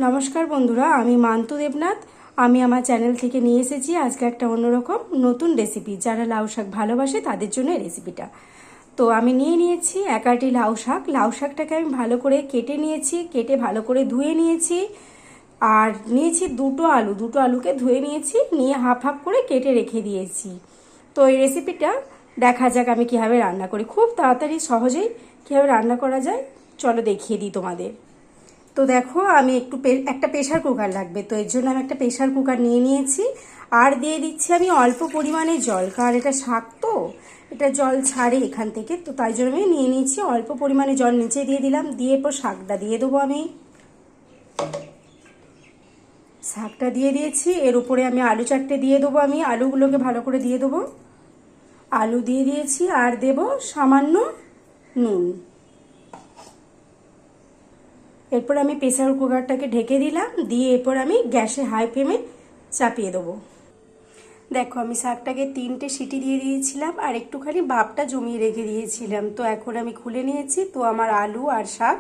নমস্কার বন্ধুরা, আমি মান্তু দেবনাথ। আমি আমার চ্যানেল থেকে নিয়ে এসেছি আজকে একটা অন্যরকম নতুন রেসিপি। যারা লাউ শাক ভালোবাসে তাদের জন্য এই রেসিপিটা। তো আমি নিয়ে নিয়েছি 1 আটি লাউ শাক। লাউ শাকটাকে আমি ভালো করে কেটে নিয়েছি, কেটে ভালো করে ধুয়ে নিয়েছি। আর নিয়েছি দুটো আলুকে ধুয়ে নিয়েছি, নিয়ে হাফ হাফ করে কেটে রেখে দিয়েছি। তো এই রেসিপিটা দেখা যাক আমি কীভাবে রান্না করি। খুব তাড়াতাড়ি সহজেই কীভাবে রান্না করা যায় চলো দেখিয়ে দিই তোমাদের। তো দেখো, আমি একটা প্রেশার কুকার লাগবে, তো এর জন্য আমি একটা প্রেশার কুকার নিয়ে নিয়েছি। আর দিয়ে দিচ্ছি আমি অল্প পরিমাণে জল, কারণ এটা শাক তো এটা জল ছাড়ে এখান থেকে, তো তাই জন্য আমি নিয়ে নিয়েছি অল্প পরিমাণে জল। নিচে দিয়ে দিলাম, দিয়ে এরপর শাকটা দিয়ে দেবো। আমি শাকটা দিয়ে দিয়েছি, এর উপরে আমি আলু 4টে দিয়ে দেবো। আমি আলুগুলোকে ভালো করে দিয়ে দেবো। আলু দিয়ে দিয়েছি, আর দেব সামান্য নুন। এরপর আমি প্রেসার কুকারটাকে ঢেকে দিলাম, দিয়ে এরপর আমি গ্যাসে হাই ফ্লেমে চাপিয়ে দেবো। দেখো, আমি শাকটাকে 3টে সিটি দিয়ে দিয়েছিলাম আর একটুখানি ভাপটা জমিয়ে রেখে দিয়েছিলাম। তো এখন আমি খুলে নিয়েছি, তো আমার আলু আর শাক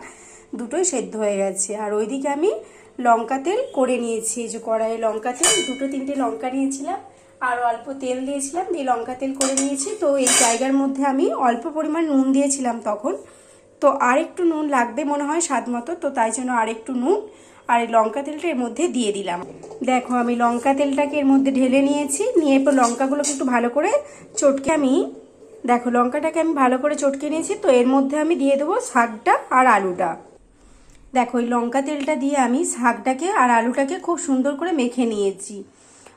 দুটোই সেদ্ধ হয়ে গেছে। আর ওইদিকে আমি লঙ্কা তেল করে নিয়েছি, যে কড়াইয়ে লঙ্কা তেল 2-3টে লঙ্কা নিয়েছিলাম আর অল্প তেল দিয়েছিলাম, দিয়ে লঙ্কা তেল করে নিয়েছি। তো এই জায়গার মধ্যে আমি অল্প পরিমাণ নুন দিয়েছিলাম তখন, তো আর একটু নুন লাগবে মনে হয় স্বাদ মতো, তো তাই জন্য আর একটু নুন আর এই লঙ্কা তেলটা এর মধ্যে দিয়ে দিলাম। দেখো, আমি লঙ্কা তেলটাকে এর মধ্যে ঢেলে নিয়েছি, নিয়ে এরপর লঙ্কাগুলোকে একটু ভালো করে চটকে দেখো লঙ্কাটাকে আমি ভালো করে চটকে নিয়েছি। তো এর মধ্যে আমি দিয়ে দেবো শাকটা আর আলুটা। দেখো, এই লঙ্কা তেলটা দিয়ে আমি শাকটাকে আর আলুটাকে খুব সুন্দর করে মেখে নিয়েছি।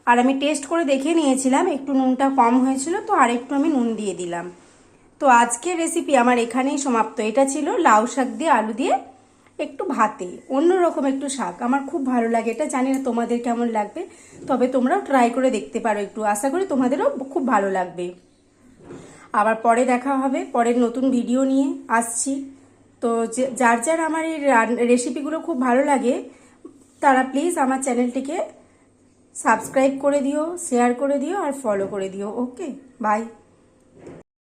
আর আমি টেস্ট করে দেখে নিয়েছিলাম, একটু নুনটা কম হয়েছিল, তো আর একটু আমি নুন দিয়ে দিলাম। তো আজকের রেসিপি আমার এখানেই সমাপ্ত। এটা ছিল লাউ শাক দিয়ে আলু দিয়ে একটু ভাতে, অন্যরকম একটু শাক। আমার খুব ভালো লাগে এটা, জানি না তোমাদের কেমন লাগবে, তবে তোমরাও ট্রাই করে দেখতে পারো একটু। আশা করি তোমাদেরও খুব ভালো লাগবে। আবার পরে দেখা হবে, পরের নতুন ভিডিও নিয়ে আসছি। তো যার যার আমার এই রেসিপিগুলো খুব ভালো লাগে তারা প্লিজ আমার চ্যানেলটিকে সাবস্ক্রাইব করে দিও, শেয়ার করে দিও আর ফলো করে দিও। ওকে, বাই।